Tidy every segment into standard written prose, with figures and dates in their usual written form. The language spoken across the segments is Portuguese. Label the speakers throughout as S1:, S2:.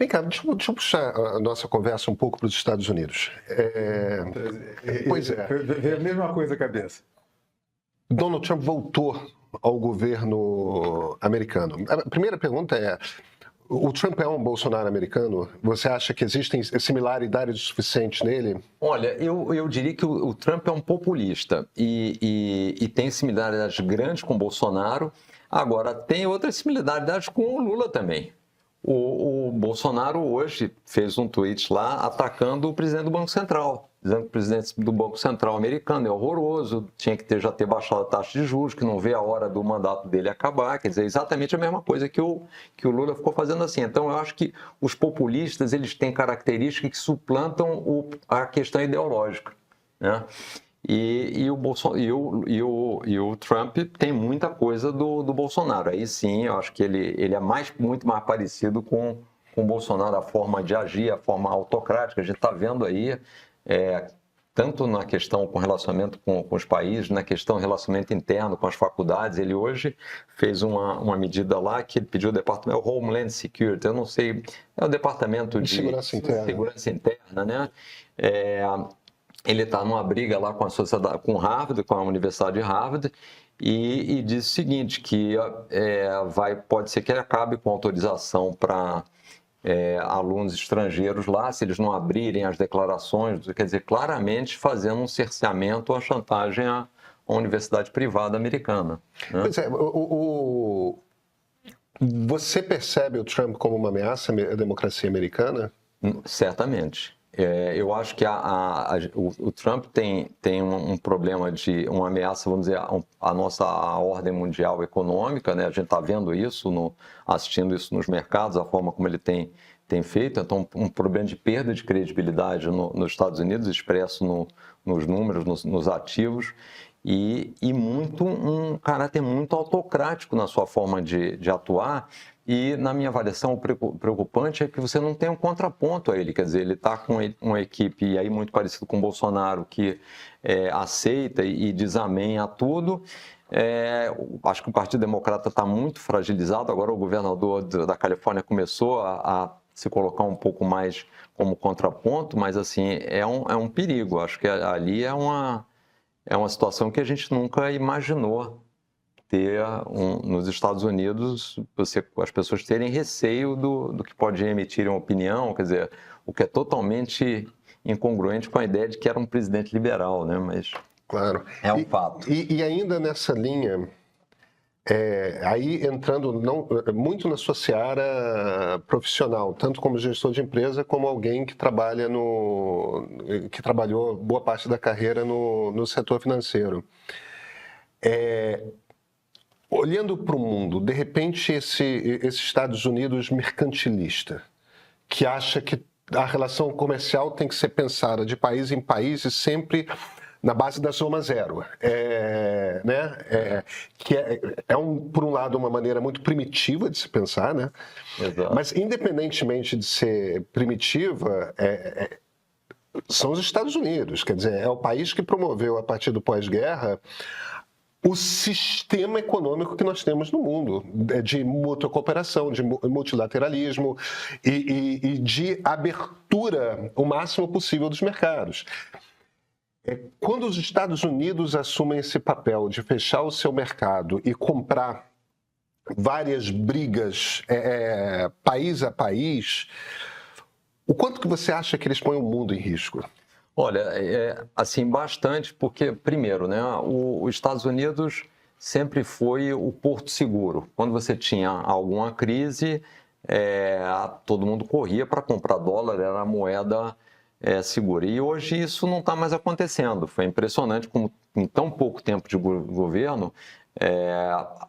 S1: Vem cá, deixa eu puxar a nossa conversa um pouco para os Estados Unidos. Pois é.
S2: Vê a mesma coisa à cabeça.
S1: Donald Trump voltou ao governo americano. A primeira pergunta é: o Trump é um Bolsonaro americano? Você acha que existem similaridades suficientes nele?
S3: Olha, eu diria que o Trump é um populista e tem similaridades grandes com o Bolsonaro. Agora, tem outras similaridades com o Lula também. O Bolsonaro hoje fez um tweet lá atacando o presidente do Banco Central, dizendo que o presidente do Banco Central americano é horroroso, tinha que já ter baixado a taxa de juros, que não vê a hora do mandato dele acabar. Quer dizer, exatamente a mesma coisa que o Lula ficou fazendo assim. Então, eu acho que os populistas eles têm características que suplantam a questão ideológica, né? E o Trump tem muita coisa do Bolsonaro. Aí sim, eu acho que ele é muito mais parecido com o Bolsonaro, a forma de agir, a forma autocrática. A gente está vendo aí, tanto na questão com relacionamento com os países, na questão relacionamento interno com as faculdades. Ele hoje fez uma medida lá que ele pediu o departamento, o Homeland Security, eu não sei, é o departamento de segurança interna, né? Ele está numa briga lá com a sociedade, com Harvard, com a Universidade de Harvard, e diz o seguinte, que pode ser que ele acabe com autorização para alunos estrangeiros lá, se eles não abrirem as declarações, quer dizer, claramente fazendo um cerceamento, a chantagem à universidade privada americana, né?
S1: Pois é, você percebe o Trump como uma ameaça à democracia americana?
S3: Certamente. Eu acho que o Trump tem um problema de uma ameaça, vamos dizer, a nossa ordem mundial econômica, né? A gente está vendo isso, assistindo isso nos mercados, a forma como ele tem feito. Então, um problema de perda de credibilidade nos Estados Unidos, expresso nos números, nos ativos, e um caráter muito autocrático na sua forma de atuar. E, na minha avaliação, o preocupante é que você não tem um contraponto a ele. Quer dizer, ele está com uma equipe, e aí muito parecido com o Bolsonaro, que aceita e diz amém a tudo. Acho que o Partido Democrata está muito fragilizado. Agora o governador da Califórnia começou a se colocar um pouco mais como contraponto, mas assim, é um perigo. Acho que ali é uma situação que a gente nunca imaginou ter nos Estados Unidos, as pessoas terem receio do que pode emitir uma opinião, quer dizer, o que é totalmente incongruente com a ideia de que era um presidente liberal, né? Mas
S1: claro,
S3: é um fato.
S1: E ainda nessa linha, aí entrando muito na sua seara profissional, tanto como gestor de empresa, como alguém que trabalhou boa parte da carreira no setor financeiro. Olhando para o mundo, de repente esse Estados Unidos mercantilista, que acha que a relação comercial tem que ser pensada de país em país e sempre na base da soma zero, que por um lado, uma maneira muito primitiva de se pensar, né?
S3: Exato.
S1: Mas independentemente de ser primitiva, são os Estados Unidos, quer dizer, é o país que promoveu, a partir do pós-guerra, o sistema econômico que nós temos no mundo, de mútua cooperação, de multilateralismo e de abertura o máximo possível dos mercados. Quando os Estados Unidos assumem esse papel de fechar o seu mercado e comprar várias brigas país a país, o quanto que você acha que eles põem o mundo em risco?
S3: Olha, assim, bastante, porque, primeiro, né, os Estados Unidos sempre foi o porto seguro. Quando você tinha alguma crise, todo mundo corria para comprar dólar, era a moeda segura. E hoje isso não está mais acontecendo. Foi impressionante como, em tão pouco tempo de governo,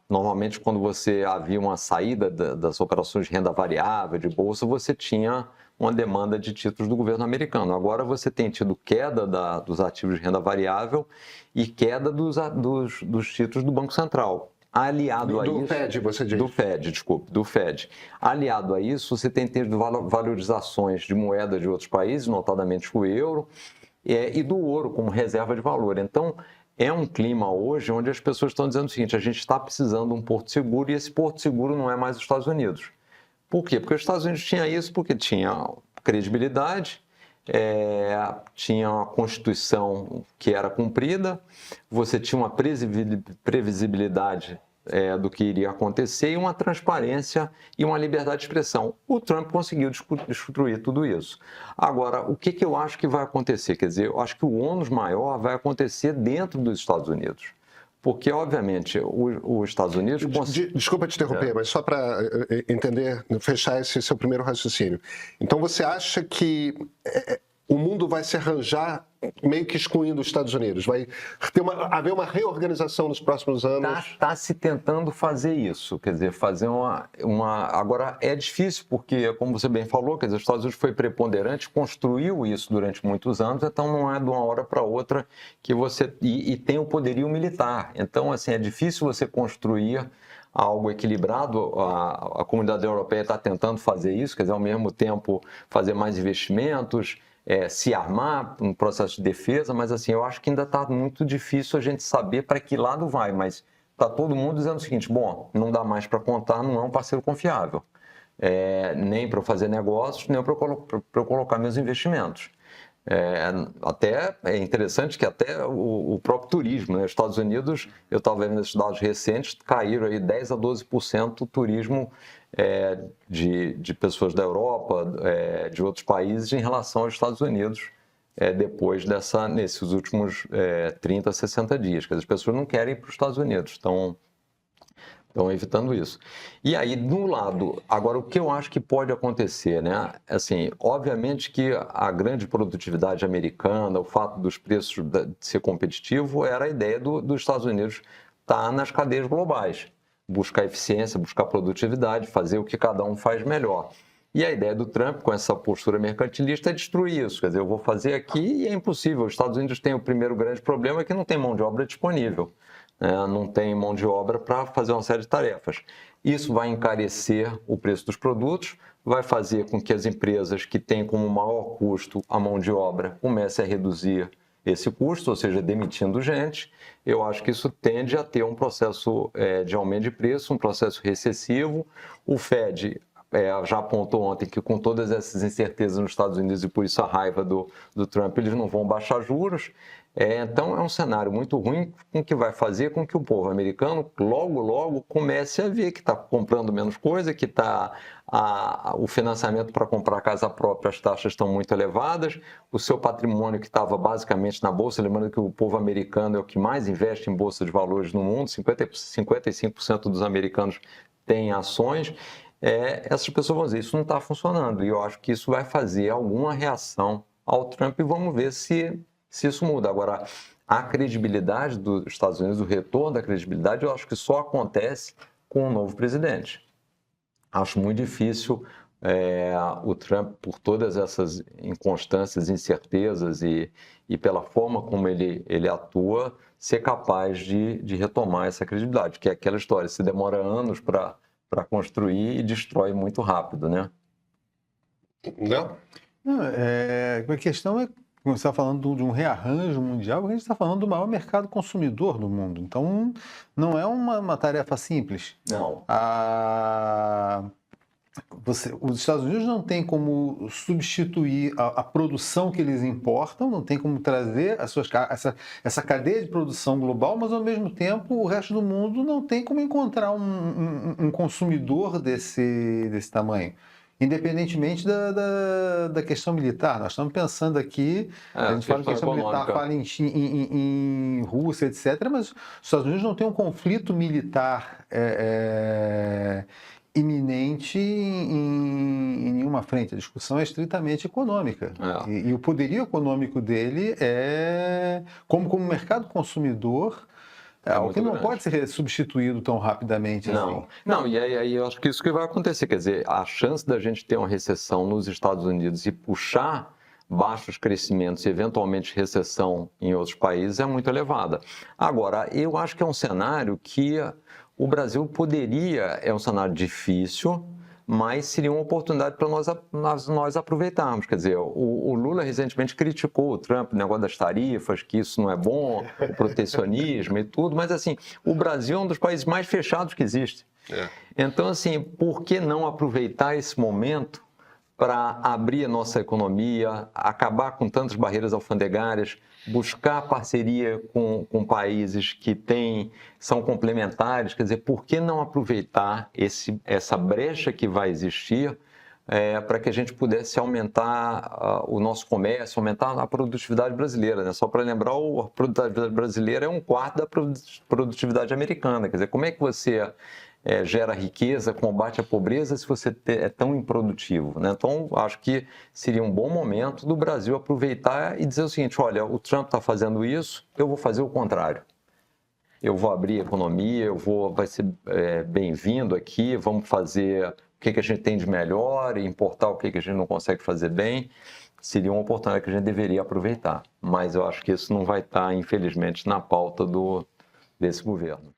S3: normalmente quando você havia uma saída das operações de renda variável, de bolsa, você tinha uma demanda de títulos do governo americano. Agora você tem tido queda dos ativos de renda variável e queda dos títulos do Banco Central. Aliado a isso...
S1: Do Fed, você diz?
S3: Do Fed. Aliado a isso, você tem tido valorizações de moedas de outros países, notadamente o euro, e do ouro como reserva de valor. Então, é um clima hoje onde as pessoas estão dizendo o seguinte: a gente está precisando de um porto seguro, e esse porto seguro não é mais os Estados Unidos. Por quê? Porque os Estados Unidos tinha isso, porque tinha credibilidade, tinha uma Constituição que era cumprida, você tinha uma previsibilidade do que iria acontecer e uma transparência e uma liberdade de expressão. O Trump conseguiu destruir tudo isso. Agora, o que eu acho que vai acontecer? Quer dizer, eu acho que o ônus maior vai acontecer dentro dos Estados Unidos. Porque, obviamente, os Estados Unidos...
S1: Desculpa te interromper, mas só para entender, fechar esse seu primeiro raciocínio. Então, você acha que o mundo vai se arranjar meio que excluindo os Estados Unidos? Vai haver uma reorganização nos próximos anos?
S3: Está se tentando fazer isso, quer dizer, fazer uma... Agora, é difícil porque, como você bem falou, quer dizer, os Estados Unidos foi preponderante, construiu isso durante muitos anos, então não é de uma hora para outra que você... E tem o poderio militar. Então, assim, é difícil você construir algo equilibrado. A comunidade europeia está tentando fazer isso, quer dizer, ao mesmo tempo fazer mais investimentos, se armar um processo de defesa, mas assim, eu acho que ainda está muito difícil a gente saber para que lado vai, mas está todo mundo dizendo o seguinte, bom, não dá mais para contar, não é um parceiro confiável, nem para eu fazer negócios, nem para eu colocar meus investimentos. Até é interessante que até o próprio turismo, né? Os Estados Unidos, eu estava vendo esses dados recentes, caíram aí 10 a 12% o turismo de pessoas da Europa, de outros países em relação aos Estados Unidos, depois nesses últimos 30 a 60 dias. Quer dizer, as pessoas não querem ir para os Estados Unidos, estão evitando isso. E aí, no lado, agora o que eu acho que pode acontecer, né? Assim, obviamente que a grande produtividade americana, o fato dos preços de ser competitivo, era a ideia dos Estados Unidos estar nas cadeias globais, buscar eficiência, buscar produtividade, fazer o que cada um faz melhor. E a ideia do Trump, com essa postura mercantilista, é destruir isso. Quer dizer, eu vou fazer aqui e é impossível. Os Estados Unidos têm o primeiro grande problema, que não tem mão de obra disponível. Não tem mão de obra para fazer uma série de tarefas. Isso vai encarecer o preço dos produtos, vai fazer com que as empresas que têm como maior custo a mão de obra comecem a reduzir esse custo, ou seja, demitindo gente. Eu acho que isso tende a ter um processo de aumento de preço, um processo recessivo. O Fed já apontou ontem que com todas essas incertezas nos Estados Unidos e por isso a raiva do Trump, eles não vão baixar juros. Então é um cenário muito ruim que vai fazer com que o povo americano logo comece a ver que está comprando menos coisa, que o financiamento para comprar casa própria, as taxas estão muito elevadas, o seu patrimônio que estava basicamente na bolsa, lembrando que o povo americano é o que mais investe em bolsa de valores no mundo, 55% dos americanos têm ações. Essas pessoas vão dizer, isso não está funcionando, e eu acho que isso vai fazer alguma reação ao Trump e vamos ver se isso muda. Agora, a credibilidade dos Estados Unidos, o retorno da credibilidade, eu acho que só acontece com um novo presidente. Acho muito difícil o Trump, por todas essas inconstâncias, incertezas e pela forma como ele atua, ser capaz de retomar essa credibilidade, que é aquela história, se demora anos para construir e destrói muito rápido, né?
S1: Não?
S2: A questão é, você está falando de um rearranjo mundial, a gente está falando do maior mercado consumidor do mundo. Então, não é uma tarefa simples.
S3: Não.
S2: Os Estados Unidos não tem como substituir a produção que eles importam, não tem como trazer essa cadeia de produção global, mas ao mesmo tempo o resto do mundo não tem como encontrar um consumidor desse tamanho. Independentemente da questão militar. Nós estamos pensando aqui, a gente fala em questão militar, fala em Rússia, etc., mas os Estados Unidos não tem um conflito militar iminente em nenhuma frente. A discussão é estritamente econômica. E o poderio econômico dele como mercado consumidor, algo que não pode ser substituído tão rapidamente assim.
S3: Não, e aí eu acho que isso que vai acontecer. Quer dizer, a chance da gente ter uma recessão nos Estados Unidos e puxar baixos crescimentos e eventualmente recessão em outros países é muito elevada. Agora, eu acho que é um cenário que o Brasil é um cenário difícil, mas seria uma oportunidade para nós aproveitarmos. Quer dizer, o Lula recentemente criticou o Trump, o negócio das tarifas, que isso não é bom, o protecionismo e tudo, mas assim, o Brasil é um dos países mais fechados que existe. Então, assim, por que não aproveitar esse momento para abrir a nossa economia, acabar com tantas barreiras alfandegárias, buscar parceria com países que são complementares? Quer dizer, por que não aproveitar essa brecha que vai existir para que a gente pudesse aumentar o nosso comércio, aumentar a produtividade brasileira, né? Só para lembrar, a produtividade brasileira é 1/4 da produtividade americana. Quer dizer, como é que você gera riqueza, combate a pobreza se você é tão improdutivo, né? Então, acho que seria um bom momento do Brasil aproveitar e dizer o seguinte: olha, o Trump está fazendo isso, eu vou fazer o contrário. Eu vou abrir a economia, vai ser bem-vindo aqui, vamos fazer o que a gente tem de melhor e importar o que a gente não consegue fazer bem. Seria uma oportunidade que a gente deveria aproveitar. Mas eu acho que isso não vai estar, infelizmente, na pauta desse governo.